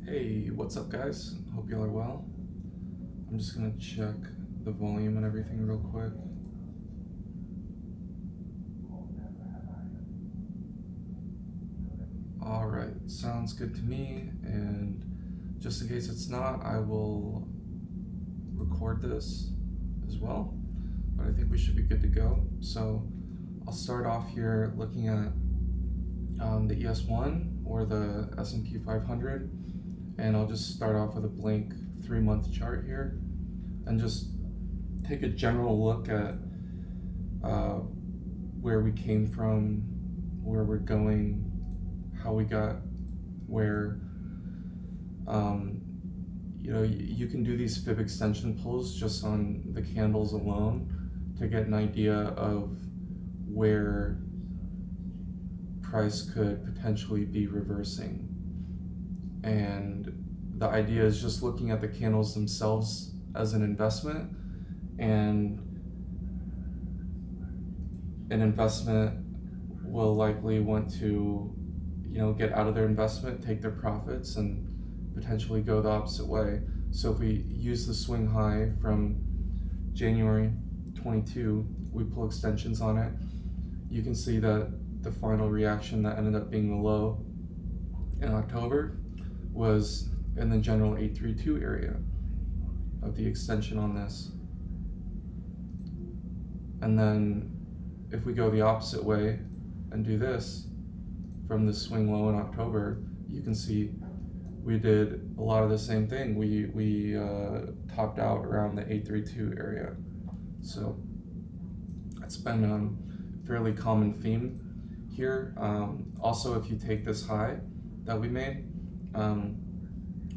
Hey, what's up guys? Hope y'all are well. I'm just gonna check the volume and everything real quick. Alright, sounds good to me, and just in case it's not, I will record this as well, but I think we should be good to go. So I'll start off here looking at the ES1 or the S&P 500, and I'll just start off with a blank 3-month chart here and just take a general look at where we came from, where we're going, how we got where. You can do these fib extension pulls just on the candles alone to get an idea of where price could potentially be reversing. And the idea is just looking at the candles themselves as an investment, and an investment will likely want to get out of their investment, take their profits, and potentially go the opposite way. So if we use the swing high from January 22, we pull extensions on it, you can see that the final reaction that ended up being the low in October was in the general 832 area of the extension on this. And then if we go the opposite way and do this from the swing low in October, you can see we did a lot of the same thing. We topped out around the 832 area. So it's been a fairly common theme here. Also, if you take this high that we made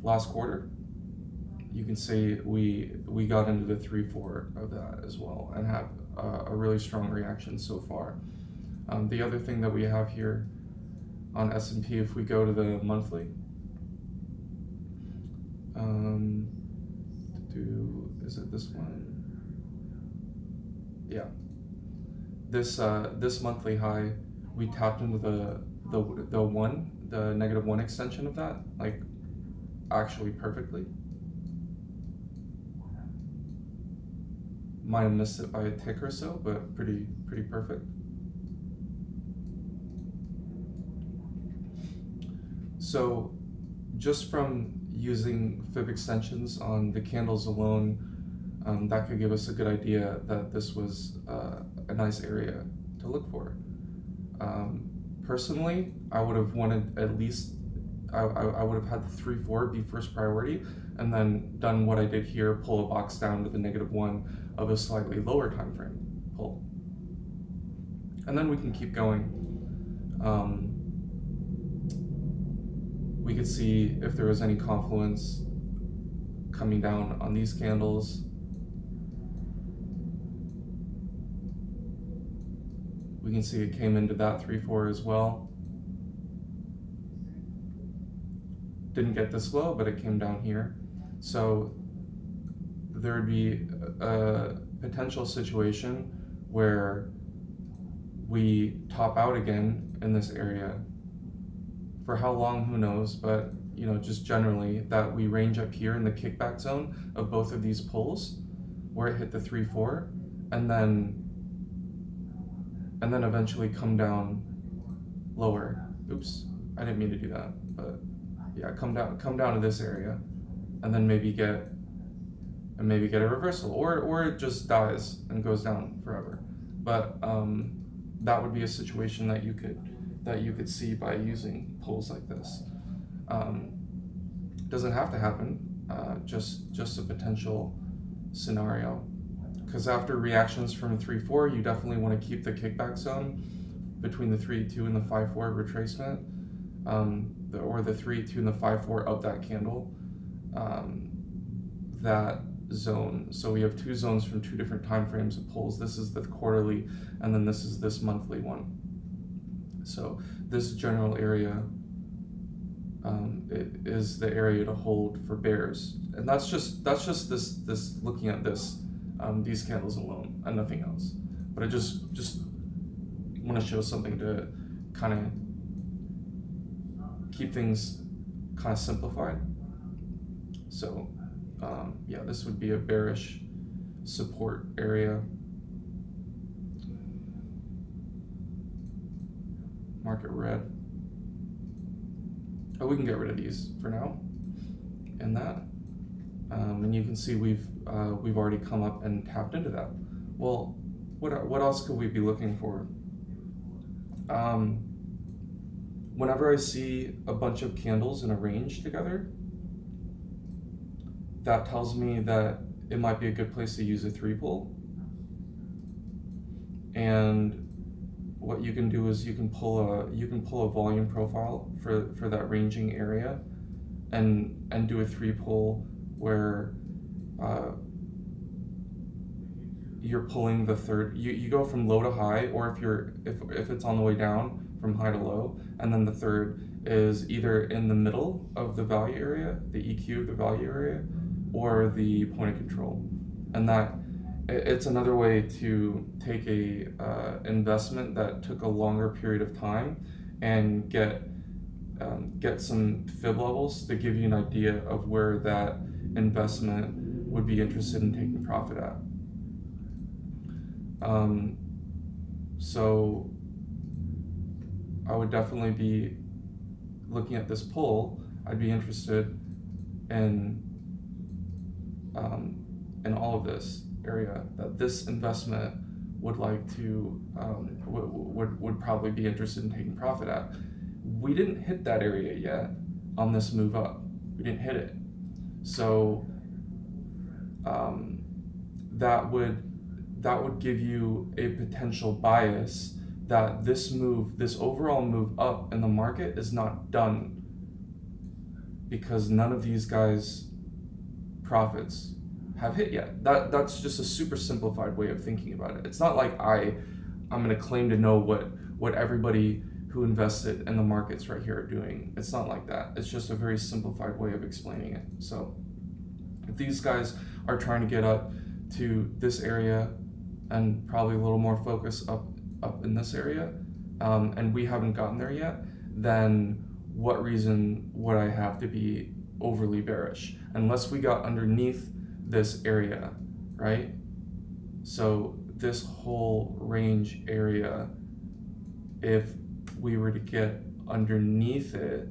last quarter, you can see we got into the 3-4 of that as well and have a really strong reaction so far. The other thing that we have here on S&P, if we go to the monthly, is it this one? Yeah. This monthly high, we tapped into the -1 extension of that, like actually perfectly. Might have missed it by a tick or so, but pretty perfect. So just from using fib extensions on the candles alone, that could give us a good idea that this was a nice area to look for. Personally, I would have wanted at least, I would have had the 3-4 be first priority, and then done what I did here, pull a box down to the -1 of a slightly lower time frame pull. And then we can keep going. We could see if there was any confluence coming down on these candles. We can see it came into that 3-4 as well. Didn't get this low, but it came down here. So there would be a potential situation where we top out again in this area. For how long, who knows, but just generally that we range up here in the kickback zone of both of these pulls where it hit the 3-4, and then eventually come down lower. Oops, I didn't mean to do that, but yeah, come down to this area, and then maybe get a reversal, or it just dies and goes down forever. But that would be a situation that you could see by using pulls like this. Doesn't have to happen, just a potential scenario. Because after reactions from 3-4, you definitely want to keep the kickback zone between the 3-2 and the 5-4 retracement, or the 3-2 and the 5-4 of that candle. That zone. So we have two zones from two different time frames of pulls. This is the quarterly, and then this is this monthly one. So this general area it is the area to hold for bears, and that's just this looking at this these candles alone and nothing else. But I just want to show something to kind of keep things kind of simplified. So yeah, this would be a bearish support area. Market red. Oh, we can get rid of these for now. And that, and you can see we've already come up and tapped into that. Well, what else could we be looking for? Whenever I see a bunch of candles in a range together, that tells me that it might be a good place to use a 3-pull. And what you can do is you can pull a volume profile for that ranging area, and do a 3-pull where you're pulling the third. You go from low to high, or if it's on the way down, from high to low, and then the third is either in the middle of the value area, the EQ of the value area, or the point of control. And that it's another way to take a investment that took a longer period of time and get some fib levels to give you an idea of where that investment would be interested in taking profit at. So I would definitely be looking at this pull. I'd be interested in all of this area that this investment would like to would probably be interested in taking profit at. We didn't hit that area yet on this move up. We didn't hit it, so that would give you a potential bias that this overall move up in the market is not done, because none of these guys' profits have hit yet. That's just a super simplified way of thinking about it. It's not like I'm going to claim to know what everybody who invested in the markets right here are doing. It's not like that. It's just a very simplified way of explaining it. So if these guys are trying to get up to this area and probably a little more focus up in this area, and we haven't gotten there yet, then what reason would I have to be overly bearish? Unless we got underneath this area, right? So this whole range area, if we were to get underneath it,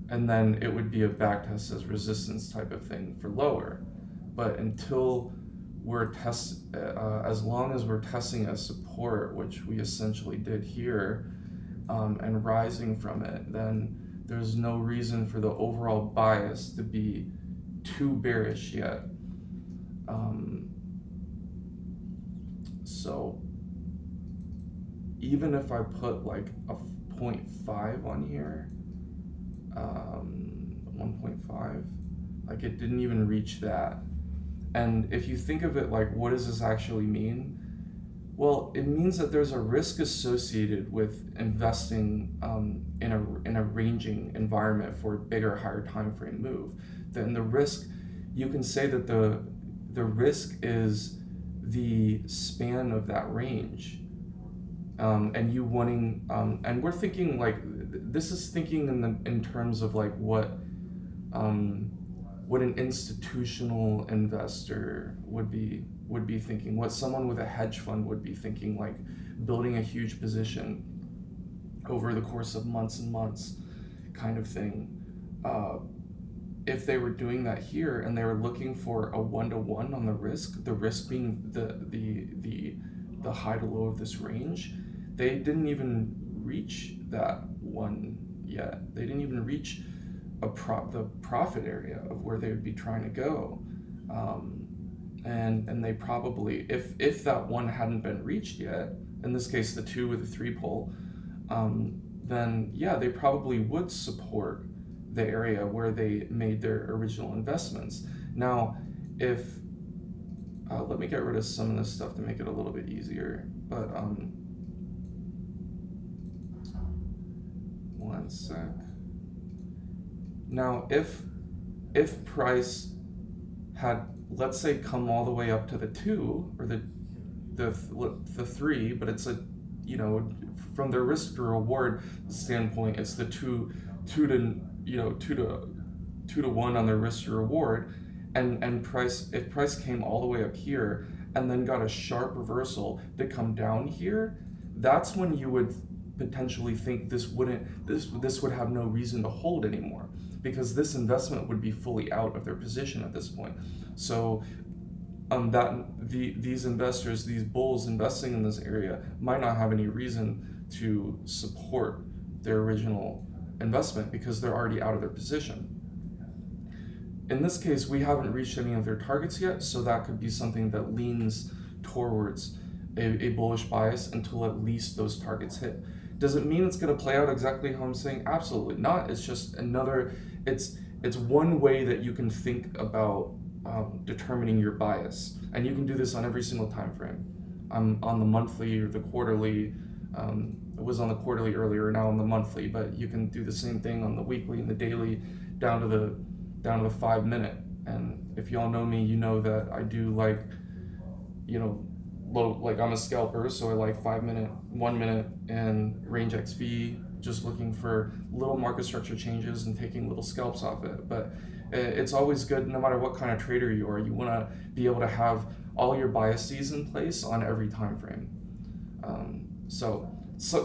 and then it would be a backtest as resistance type of thing for lower. But until we're as long as we're testing as support, which we essentially did here, and rising from it, then there's no reason for the overall bias to be too bearish yet. So even if I put like a 0.5 on here, 1.5, like it didn't even reach that. And if you think of it like, what does this actually mean? Well, it means that there's a risk associated with investing in a ranging environment for a bigger, higher time frame move. Then the risk, you can say that the risk is the span of that range, and you wanting, and we're thinking like, this is thinking in terms of like what an institutional investor would be thinking, what someone with a hedge fund would be thinking, like building a huge position over the course of months and months kind of thing. If they were doing that here and they were looking for a 1-to-1 on the risk being the high to low of this range, they didn't even reach that one yet. They didn't even reach the profit area of where they would be trying to go. And they probably, if that one hadn't been reached yet, in this case the 2 with the 3-pull, then yeah, they probably would support the area where they made their original investments. Now, if let me get rid of some of this stuff to make it a little bit easier. But one sec. Now, if price had, let's say, come all the way up to the 2 or the 3, but it's a, you know, from the risk to reward standpoint, it's the 2 to 1 on the risk to reward, and price, if price came all the way up here and then got a sharp reversal to come down here, that's when you would potentially think this would have no reason to hold anymore, because this investment would be fully out of their position at this point. So these investors, these bulls investing in this area, might not have any reason to support their original investment because they're already out of their position. In this case, we haven't reached any of their targets yet, so that could be something that leans towards a bullish bias until at least those targets hit. Does it mean it's going to play out exactly how I'm saying? Absolutely not. It's just another, it's one way that you can think about determining your bias, and you can do this on every single time frame. On the monthly or the quarterly. It was on the quarterly earlier, now on the monthly, but you can do the same thing on the weekly and the daily, down to the 5 minute. And if y'all know me, you know that I do like, you know, like I'm a scalper, so I like 5 minute, 1 minute, and range XV, just looking for little market structure changes and taking little scalps off it. But it's always good, no matter what kind of trader you are, you want to be able to have all your biases in place on every time frame. So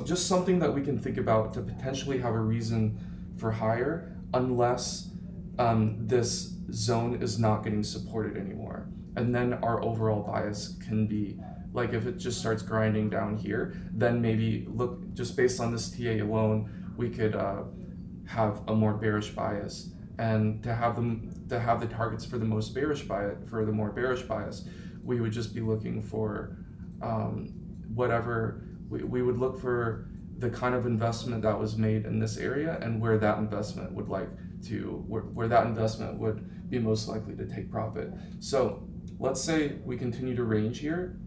just something that we can think about to potentially have a reason for higher, unless this zone is not getting supported anymore. And then our overall bias can be, like, if it just starts grinding down here, then maybe look, just based on this TA alone, we could have a more bearish bias. And to have the targets for the most bearish bias, for the more bearish bias, we would just be looking for whatever, we would look for the kind of investment that was made in this area and where that investment would where that investment would be most likely to take profit. So let's say we continue to range here,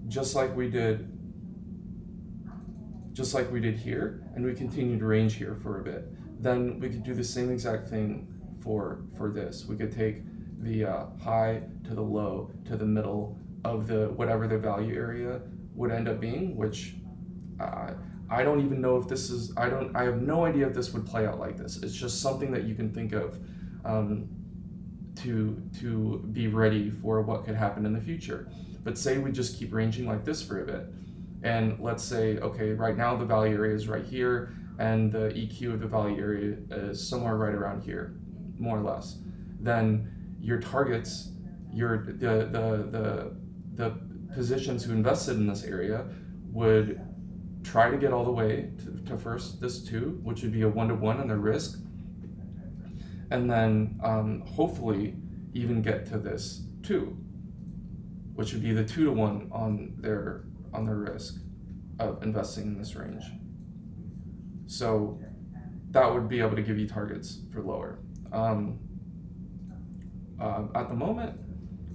just like we did here, and we continue to range here for a bit. Then we could do the same exact thing for this. We could take the high to the low to the middle of the whatever the value area would end up being, which I don't even know if this is, I have no idea if this would play out like this. It's just something that you can think of to be ready for what could happen in the future. But say we just keep ranging like this for a bit, and let's say, okay, right now the value area is right here, and the EQ of the value area is somewhere right around here, more or less. Then your targets, the positions who invested in this area would try to get all the way to first this 2, which would be a 1-to-1 on their risk, and then hopefully even get to this 2, which would be the 2-to-1 on their risk of investing in this range. So that would be able to give you targets for lower. At the moment,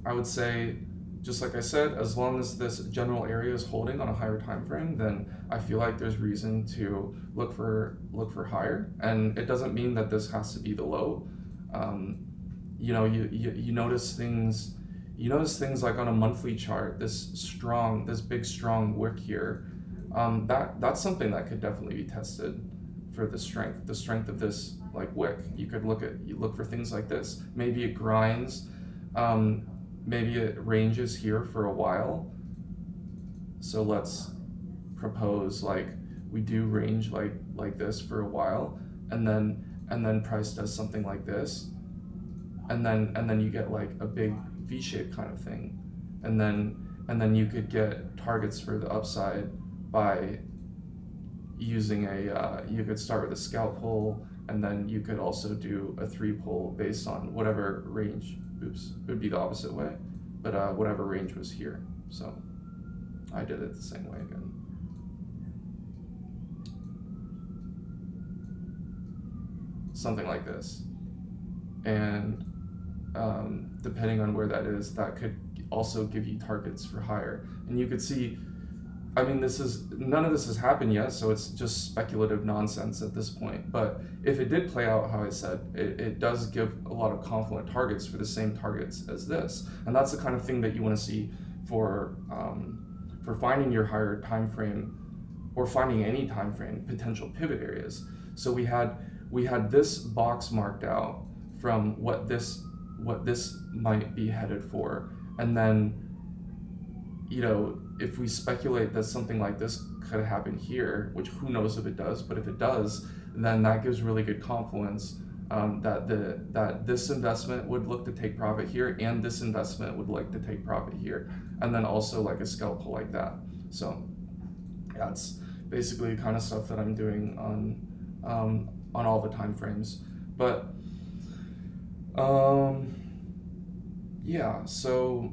I would say, just like I said, as long as this general area is holding on a higher time frame, then I feel like there's reason to look for higher. And it doesn't mean that this has to be the low. You know, you notice things. You notice things like on a monthly chart, this big strong wick here. That's something that could definitely be tested for the strength of this like wick. You could look for things like this. Maybe it grinds. Maybe it ranges here for a while. So let's propose like we do range like this for a while, and then price does something like this, and then you get like a big V-shaped kind of thing, and then you could get targets for the upside by using you could start with a scalp pull, and then you could also do a 3 pull based on whatever range. Oops, it would be the opposite way, but whatever range was here. So I did it the same way again. Something like this. and depending on where that is, that could also give you targets for higher. And you could see, I mean, none of this has happened yet, so it's just speculative nonsense at this point. But if it did play out how I said, it does give a lot of confluent targets for the same targets as this, and that's the kind of thing that you want to see for finding your higher time frame, or finding any time frame potential pivot areas. So we had this box marked out from what this might be headed for, and then, you know, if we speculate that something like this could happen here, which who knows if it does, but if it does, then that gives really good confluence that this investment would look to take profit here, and this investment would like to take profit here, and then also like a scalp pull like that. So yeah, it's basically the kind of stuff that I'm doing on all the time frames. But yeah, so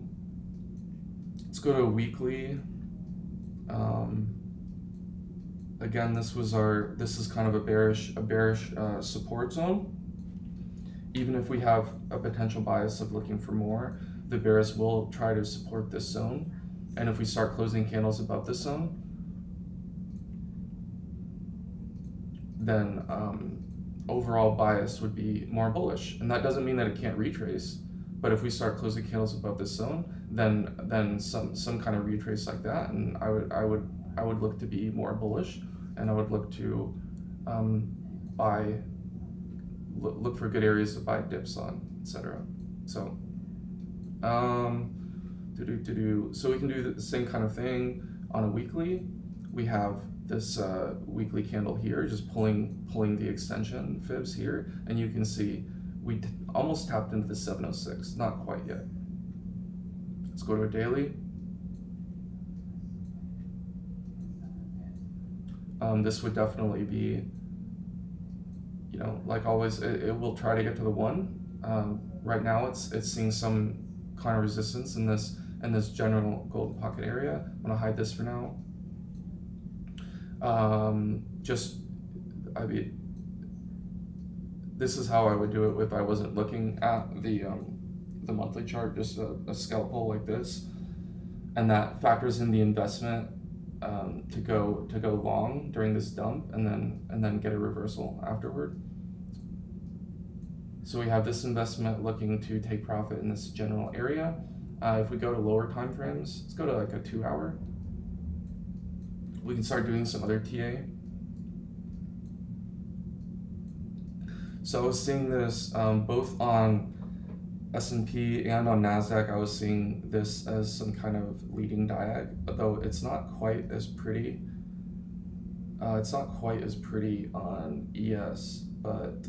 let's go to a weekly. Again, this is kind of a bearish support zone. Even if we have a potential bias of looking for more, the bearish will try to support this zone. And if we start closing candles above this zone, then overall bias would be more bullish. And that doesn't mean that it can't retrace, but if we start closing candles above this zone, then some kind of retrace like that, and I would look to be more bullish, and I would look to look for good areas to buy dips on, etc. So so we can do the same kind of thing on a weekly. We have this weekly candle here, just pulling the extension fibs here, and you can see we almost tapped into the 706, not quite yet. Let's go to a daily. This would definitely be, you know, like always, it will try to get to the 1. Right now, it's seeing some kind of resistance in this general golden pocket area. I'm gonna hide this for now. This is how I would do it if I wasn't looking at the monthly chart, just a scalp pull like this, and that factors in the investment to go long during this dump, and then get a reversal afterward. So we have this investment looking to take profit in this general area. If we go to lower time frames, let's go to like a 2-hour. We can start doing some other TA. So I was seeing this both on S&P and on Nasdaq. I was seeing this as some kind of leading diag, though it's not quite as pretty. It's not quite as pretty on ES, but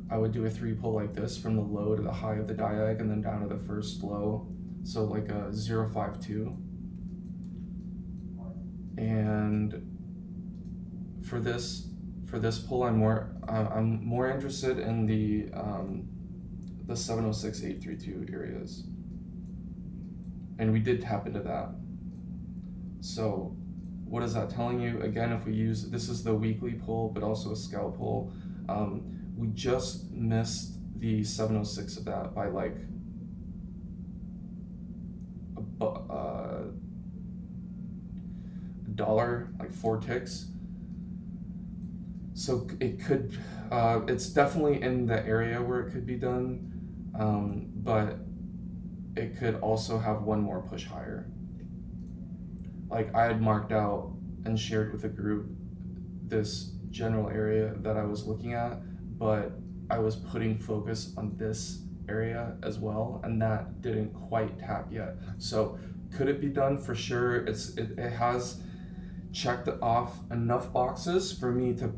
I would do a 3 pull like this from the low to the high of the diag, and then down to the first low. So like a 0.52. And for this pull, I'm more interested in the 706, 832 areas, and we did tap into that. So what is that telling you? Again, if we use, this is the weekly pull, but also a scalp pull. We just missed the 706 of that by like $1, like 4 ticks. So it could, it's definitely in the area where it could be done, but it could also have one more push higher. Like I had marked out and shared with the group this general area that I was looking at, but I was putting focus on this area as well, and that didn't quite tap yet. So could it be done? For sure. It has checked off enough boxes for me to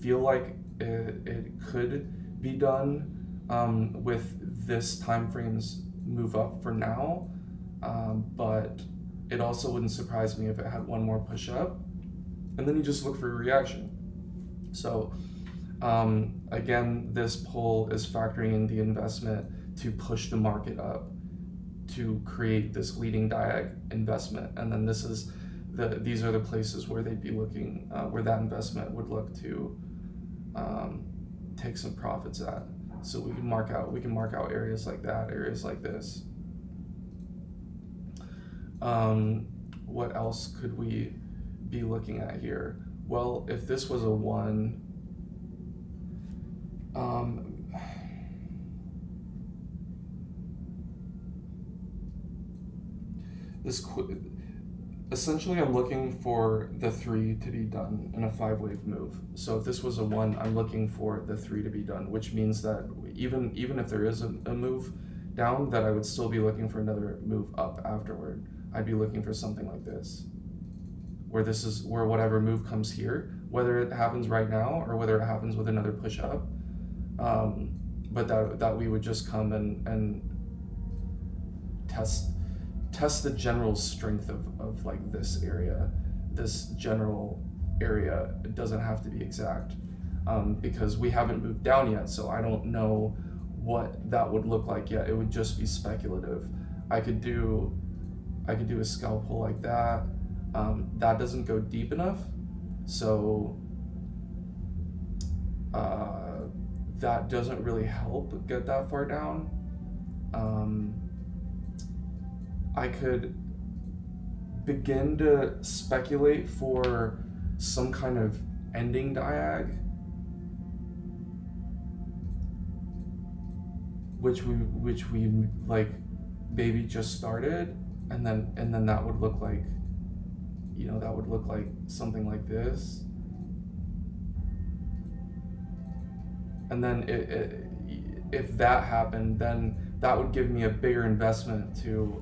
feel like it could be done with this time frame's move up for now, but it also wouldn't surprise me if it had one more push up, and then you just look for a reaction. So again, this pull is factoring in the investment to push the market up to create this leading diag investment, and then these are the places where they'd be looking, where that investment would look to take some profits at. So we can mark out areas like that, areas like this. What else could we be looking at here? Well, if this was a 1, essentially I'm looking for the 3 to be done in a 5-wave move. So if this was a 1, I'm looking for the 3 to be done, which means that even if there is a move down, that I would still be looking for another move up afterward. I'd be looking for something like this, where whatever move comes here, whether it happens right now or whether it happens with another push up, but that we would just come and test the general strength of like this area. This general area, it doesn't have to be exact, because we haven't moved down yet, so I don't know what that would look like yet. It would just be speculative. I could do a scalp pull like that. That doesn't go deep enough, so that doesn't really help get that far down. I could begin to speculate for some kind of ending diag, which we like maybe just started, and then that would look like, that would look like something like this. And then if that happened, then that would give me a bigger investment to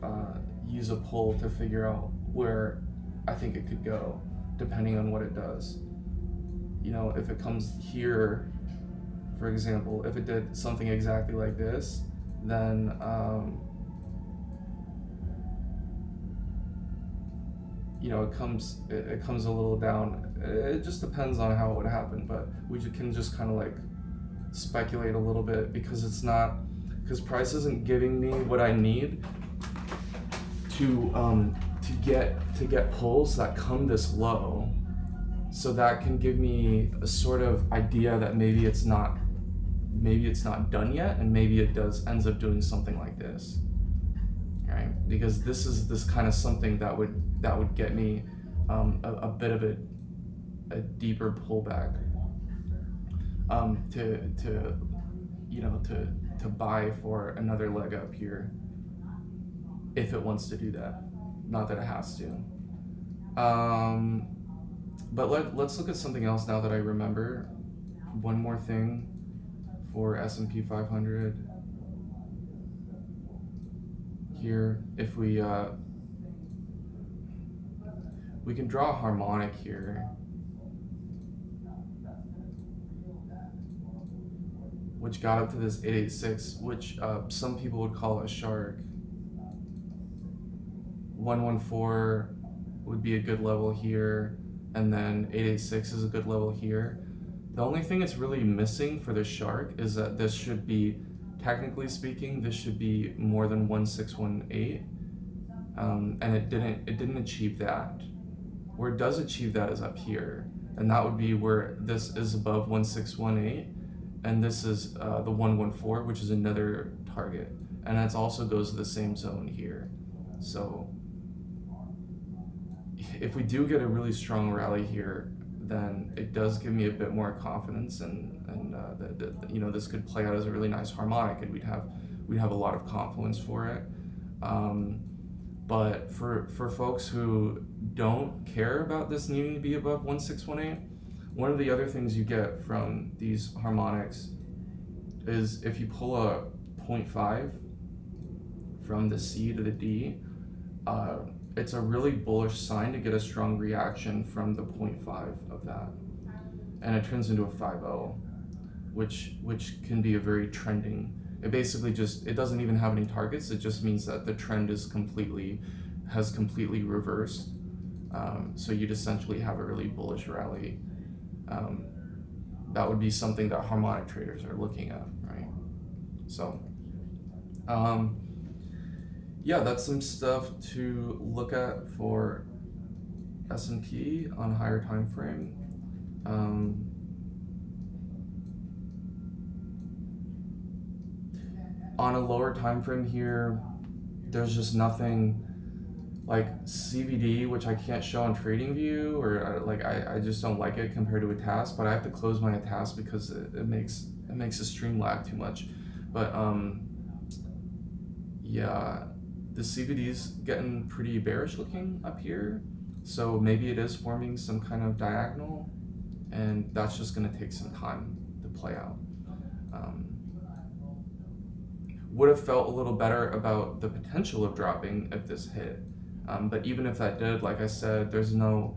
use a pull to figure out where I think it could go, depending on what it does. If it comes here, for example, if it did something exactly like this, then it comes a little down. It just depends on how it would happen, but we can just kind of like speculate a little bit, because price isn't giving me what I need to get pulls that come this low. So that can give me a sort of idea that maybe it's not done yet, and maybe it ends up doing something like this, right? Because this is kind of something that would get me a bit of a deeper pullback, to buy for another leg up here, if it wants to do that. Not that it has to. But let's look at something else now that I remember. One more thing for S&P 500 here. If we can draw a harmonic here, which got up to this 886, which some people would call a shark. 114 would be a good level here, and then 886 is a good level here. The only thing it's really missing for the shark is that this should be, technically speaking, this should be more than 1618, and it didn't achieve that. Where it does achieve that is up here, and that would be where this is above 1618, and this is the 114, which is another target, and that also goes to the same zone here. So if we do get a really strong rally here, then it does give me a bit more confidence, and this could play out as a really nice harmonic, and we'd have a lot of confluence for it. But for folks who don't care about this needing to be above 1618, one of the other things you get from these harmonics is if you pull a 0.5 from the C to the D, it's a really bullish sign to get a strong reaction from the 0.5 of that, and it turns into a 5.0, which can be a very trending. It basically it doesn't even have any targets. It just means that the trend has completely reversed. So you'd essentially have a really bullish rally. That would be something that harmonic traders are looking at, right? So, yeah, that's some stuff to look at for S&P on higher time frame. On a lower time frame here, there's just nothing like CVD, which I can't show on TradingView, or like I just don't like it compared to a task, but I have to close my task because it makes the stream lag too much. But yeah, the CVD's getting pretty bearish looking up here, so maybe it is forming some kind of diagonal, and that's just going to take some time to play out. Would have felt a little better about the potential of dropping if this hit, but even if that did, like I said, there's no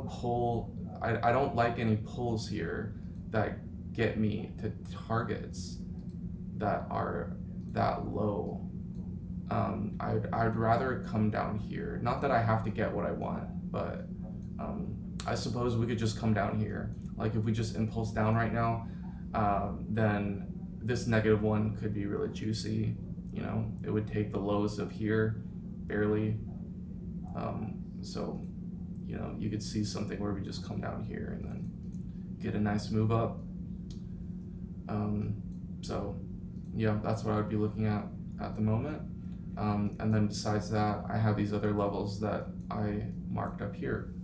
pull. I don't like any pulls here that get me to targets that are that low. I'd rather come down here. Not that I have to get what I want, but I suppose we could just come down here. Like if we just impulse down right now, then this -1 could be really juicy. You know, it would take the lows of here, barely. So, you know, you could see something where we just come down here and then get a nice move up. So, yeah, that's what I would be looking at the moment. And then besides that, I have these other levels that I marked up here.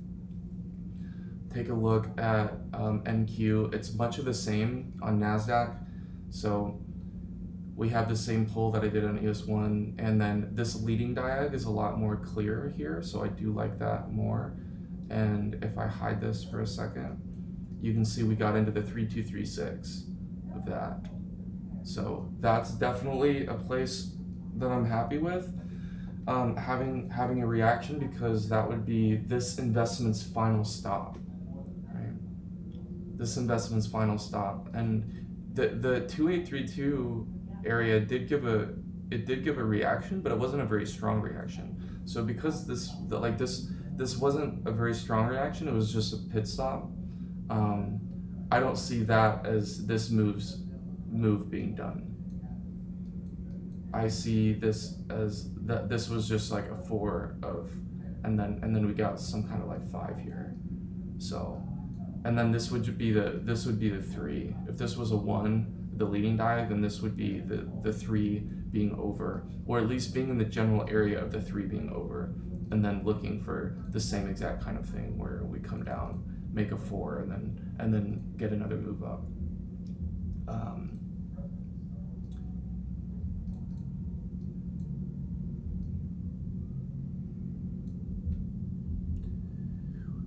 Take a look at NQ. It's much of the same on Nasdaq. So we have the same pull that I did on ES1, and then this leading diag is a lot more clear here, so I do like that more. And if I hide this for a second, you can see we got into the 3236 of that. So that's definitely a place that I'm happy with, having a reaction, because that would be this investment's final stop, right? This investment's final stop, and the 2832 area did give a reaction, but it wasn't a very strong reaction. So because this wasn't a very strong reaction, it was just a pit stop. I don't see that as this move being done. I see this as that this was just like a 4 of, and then we got some kind of like 5 here. So, and then this would be the 3. If this was a 1, the leading diag, then this would be the 3 being over, or at least being in the general area of the 3 being over, and then looking for the same exact kind of thing where we come down, make a 4, and then get another move up.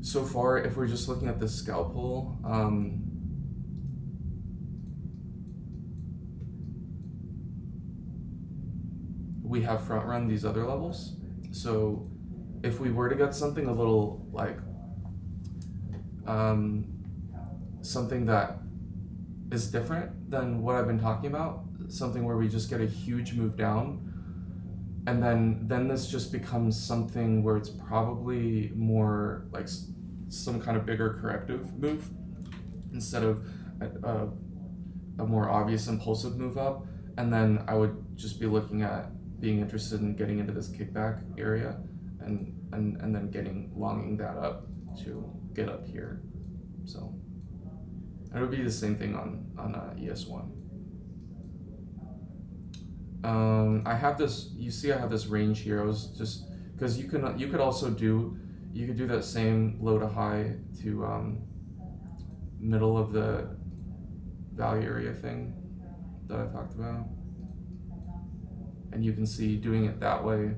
So far, if we're just looking at the scalp pull, we have front run these other levels. So if we were to get something a little like something that is different than what I've been talking about, something where we just get a huge move down, and then this just becomes something where it's probably more like some kind of bigger corrective move instead of a more obvious impulsive move up, and then I would just be looking at being interested in getting into this kickback area and then longing that up to get up here. So it would be the same thing on ES1. I have this. You see, I have this range here. I was just because you could also do that same low to high to middle of the value area thing that I talked about, and you can see doing it that way,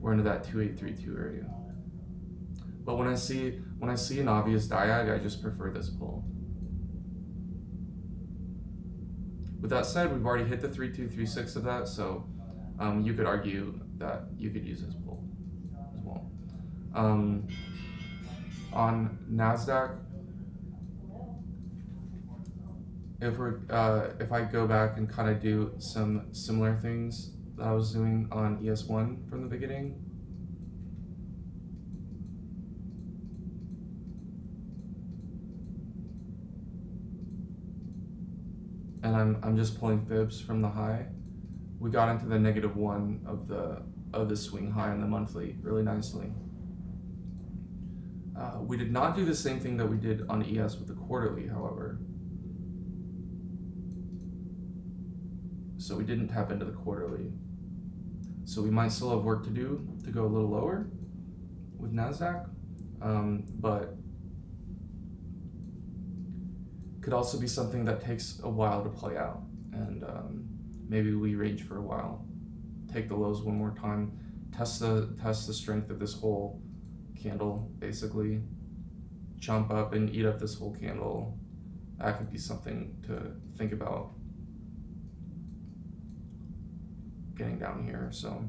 we're into that 2832 area. But when I see an obvious diag, I just prefer this pull. With that said, we've already hit the 3236 of that, so you could argue that you could use this pull as well. On Nasdaq, if I go back and kind of do some similar things that I was doing on ES1 from the beginning, and I'm just pulling fibs from the high, we got into the -1 of the swing high in the monthly really nicely. We did not do the same thing that we did on ES with the quarterly, however. so we didn't tap into the quarterly. So we might still have work to do to go a little lower with Nasdaq, but could also be something that takes a while to play out, and maybe we range for a while, take the lows one more time, test the strength of this whole candle, basically jump up and eat up this whole candle. That could be something to think about getting down here. So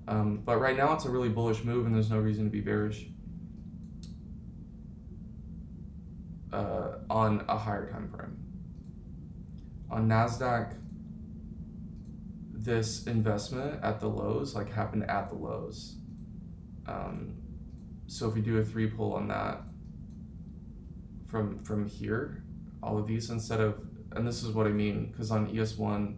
but right now it's a really bullish move and there's no reason to be bearish on a higher time frame. On Nasdaq, this investment at the lows happened at the lows. So if we do a 3 pull on that from here, all of these instead of, and this is what I mean, because on ES1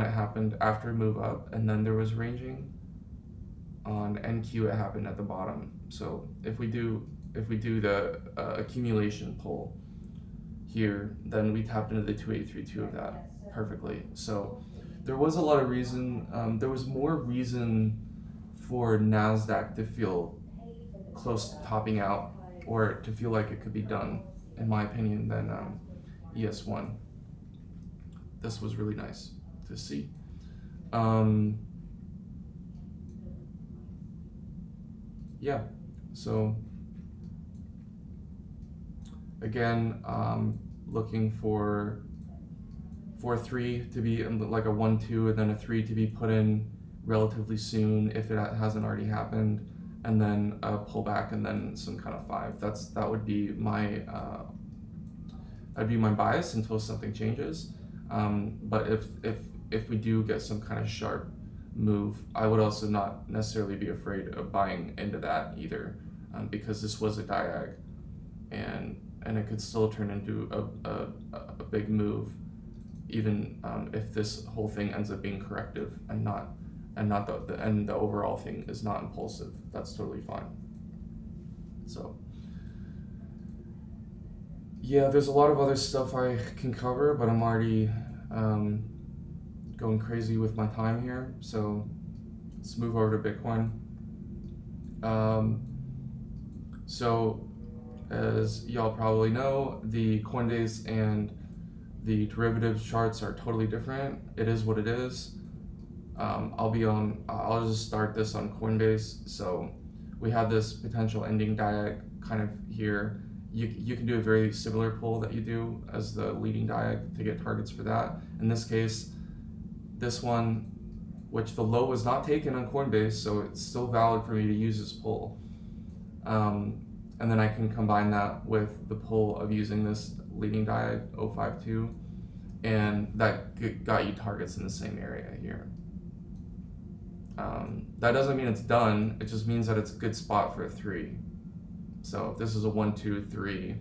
it happened after move up and then there was ranging. On NQ it happened at the bottom. So if we do the accumulation pull here, then we tapped into the 2832 of that perfectly. So there was a lot of reason, there was more reason for Nasdaq to feel close to topping out or to feel like it could be done, in my opinion, than ES1. This was really nice to see. Yeah, so again, looking for 3 to be like a 1-2 and then a 3 to be put in relatively soon if it hasn't already happened, and then a pullback and then some kind of 5. That would be my bias until something changes. But if we do get some kind of sharp move, I would also not necessarily be afraid of buying into that either, because this was a diag, and it could still turn into a big move, even if this whole thing ends up being corrective and not the overall thing is not impulsive. That's totally fine. So yeah, there's a lot of other stuff I can cover, but I'm already going crazy with my time here, so let's move over to Bitcoin. So as y'all probably know, the Coinbase and the derivatives charts are totally different. It is what it is. I'll just start this on Coinbase. So we have this potential ending diag kind of here. You can do a very similar pull that you do as the leading diag to get targets for that. In this case, this one, which the low was not taken on Coinbase, so it's still valid for me to use this pull. And then I can combine that with the pull of using this leading diag 052, and that got you targets in the same area here. That doesn't mean it's done, it just means that it's a good spot for a 3. So if this is a 1, 2, 3,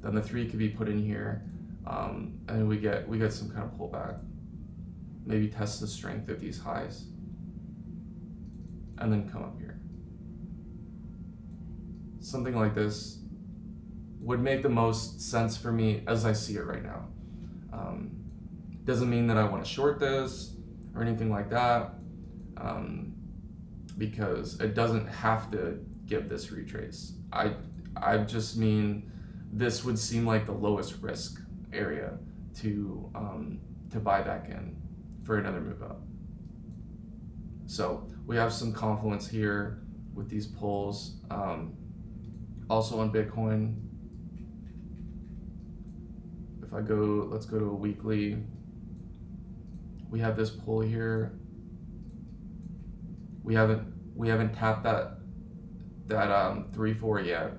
then the 3 could be put in here, and we get some kind of pullback. Maybe test the strength of these highs, and then come up here. Something like this would make the most sense for me as I see it right now. Doesn't mean that I want to short this or anything like that, because it doesn't have to give this retrace. I just mean this would seem like the lowest risk area to buy back in for another move up. So we have some confluence here with these pulls. Also on Bitcoin, if I go, let's go to a weekly. We have this pull here. We haven't tapped that 3-4 yet.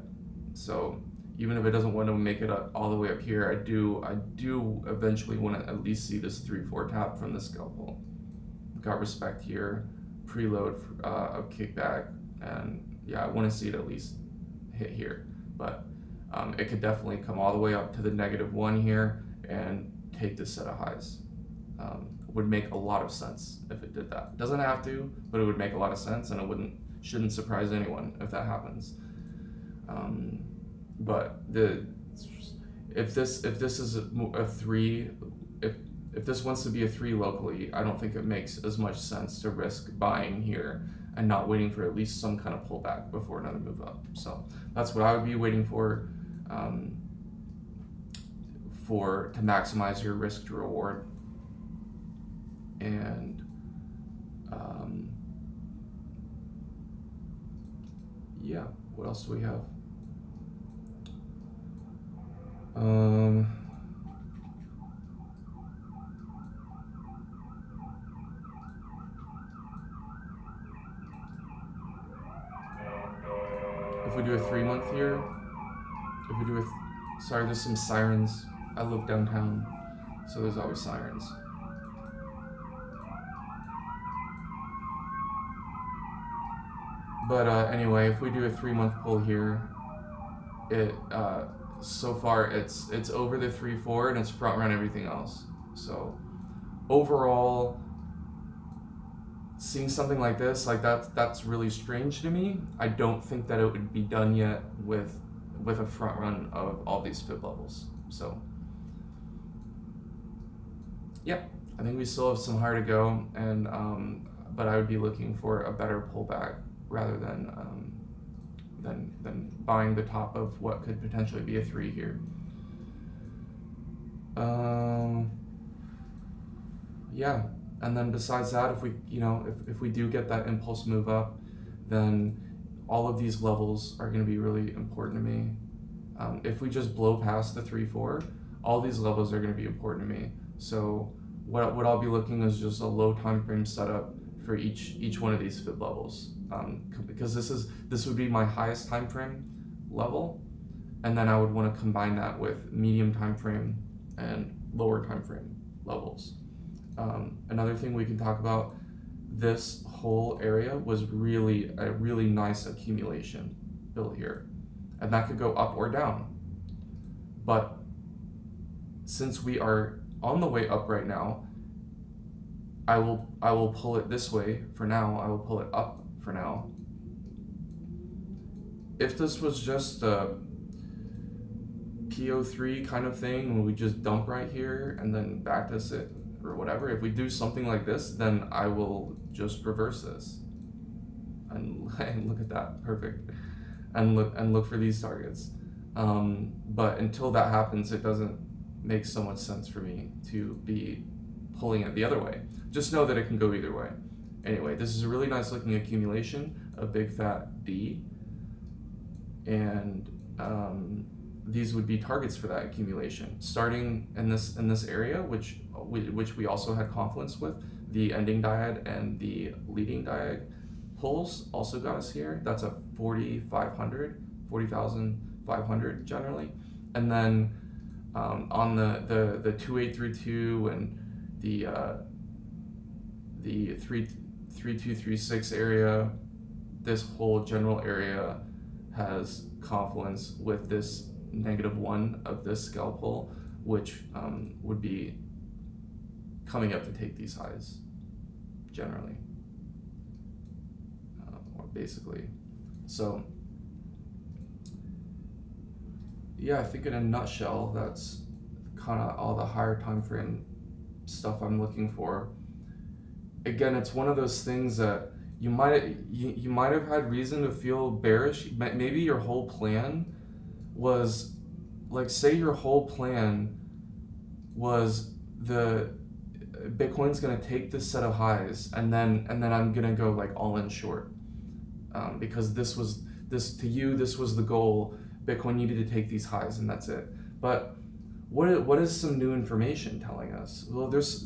So even if it doesn't want to make it all the way up here, I do eventually want to at least see this 3-4 tap from the scalpel. Got respect here, preload of kickback, and yeah, I want to see it at least hit here. But it could definitely come all the way up to the -1 here and take this set of highs. Would make a lot of sense if it did that. Doesn't have to, but it would make a lot of sense, and it shouldn't surprise anyone if that happens. But if this is a 3, if this wants to be a 3 locally, I don't think it makes as much sense to risk buying here and not waiting for at least some kind of pullback before another move up. So that's what I would be waiting for to maximize your risk to reward. And yeah, what else do we have? If we do a 3-month here, if we do sorry, there's some sirens. I live downtown, so there's always sirens. But anyway, if we do a 3-month pull here, it so far it's over the 3-4 and it's front run everything else. So overall, seeing something like this, like that's really strange to me. I don't think that it would be done yet with a front run of all these fib levels. So yeah, I think we still have some higher to go, and but I would be looking for a better pullback rather than buying the top of what could potentially be a 3 here. Yeah, and then besides that, if we if we do get that impulse move up, then all of these levels are going to be really important to me. If we just blow past the 3-4, all these levels are going to be important to me. So what I'll be looking is just a low time frame setup for each one of these fib levels, because this would be my highest time frame level, and then I would want to combine that with medium time frame and lower time frame levels. Another thing we can talk about, this whole area was really a really nice accumulation built here, and that could go up or down. But since we are on the way up right now, I will pull it this way for now. I will pull it up for now. If this was just a PO3 kind of thing, when we just dump right here and then backtest it or whatever, if we do something like this, then I will just reverse this and look at that, perfect, and look for these targets. But until that happens, it doesn't make so much sense for me to be pulling it the other way. Just know that it can go either way. Anyway, this is a really nice looking accumulation, a big fat D, and these would be targets for that accumulation, starting in this area, which we also had confluence with. The ending diad and the leading diad pulls also got us here. That's a 40,500 generally, and then on the 2832 and the 3236 area, this whole general area has confluence with this -1 of this scalp pull, which would be coming up to take these highs generally, or basically. So yeah, I think in a nutshell, that's kind of all the higher time frame stuff I'm looking for. Again, it's one of those things that you might have had reason to feel bearish. Maybe your whole plan was, like, say your whole plan was the Bitcoin's gonna take this set of highs, and then I'm gonna go like all in short, because this was the goal. Bitcoin needed to take these highs, and that's it. But what is some new information telling us? Well, there's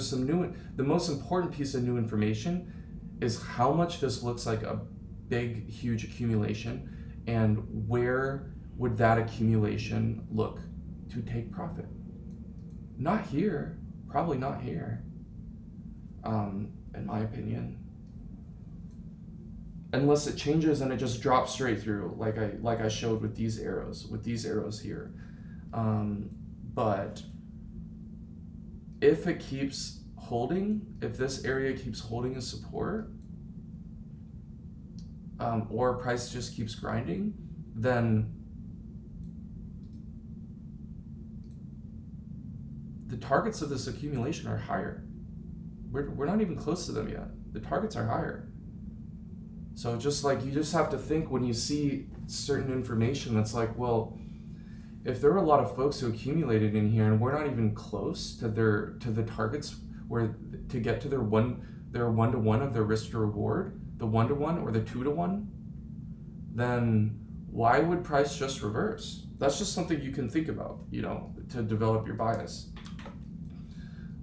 some new. The most important piece of new information is how much this looks like a big, huge accumulation, and where would that accumulation look to take profit? Not here, probably not here, in my opinion. Unless it changes and it just drops straight through, like I showed with these arrows here. But if it keeps holding, if this area keeps holding as support, or price just keeps grinding, then targets of this accumulation are higher. We're not even close to them yet. The targets are higher. So just like, you just have to think when you see certain information that's like, well, if there are a lot of folks who accumulated in here and we're not even close to the targets where to get to their 1-to-1 of their risk to reward, the 1-to-1 or the 2-to-1, then why would price just reverse? That's just something you can think about, to develop your bias.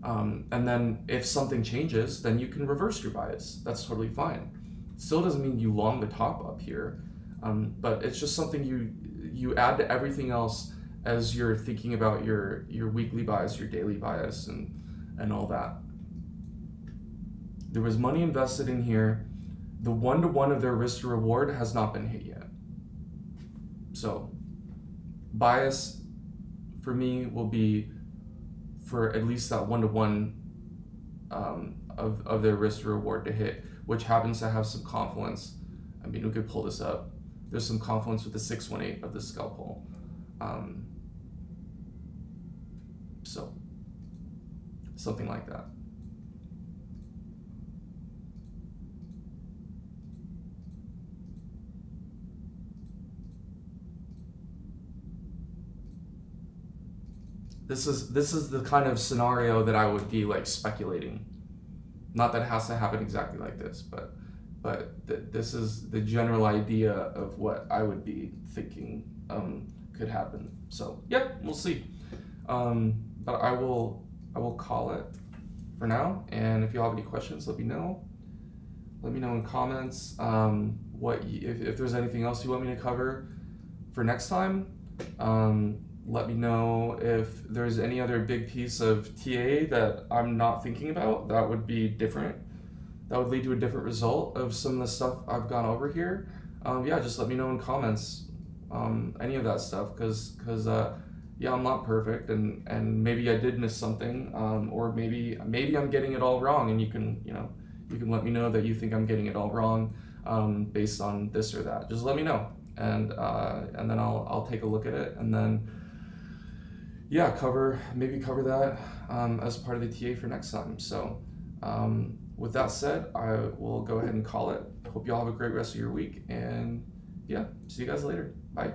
And then if something changes, then you can reverse your bias. That's totally fine. Still doesn't mean you long the top up here, but it's just something you add to everything else as you're thinking about your weekly bias, your daily bias, and all that. There was money invested in here. The 1-to-1 of their risk to reward has not been hit yet. So bias for me will be for at least that 1-to-1 of their risk to reward to hit, which happens to have some confluence. I mean, we could pull this up. There's some confluence with the 618 of the scalp hole. So something like that. This is the kind of scenario that I would be like speculating. Not that it has to happen exactly like this, but this is the general idea of what I would be thinking could happen. So yeah, we'll see. But I will call it for now. And if you have any questions, let me know. Let me know in comments if there's anything else you want me to cover for next time. Let me know if there's any other big piece of TA that I'm not thinking about that would be different, that would lead to a different result of some of the stuff I've gone over here. Yeah, just let me know in comments, any of that stuff, because yeah, I'm not perfect, and maybe I did miss something, or maybe I'm getting it all wrong, and you can let me know that you think I'm getting it all wrong, based on this or that. Just let me know, and then I'll take a look at it, and then yeah, maybe cover that as part of the TA for next time. So with that said, I will go ahead and call it. Hope you all have a great rest of your week, and yeah, see you guys later. Bye.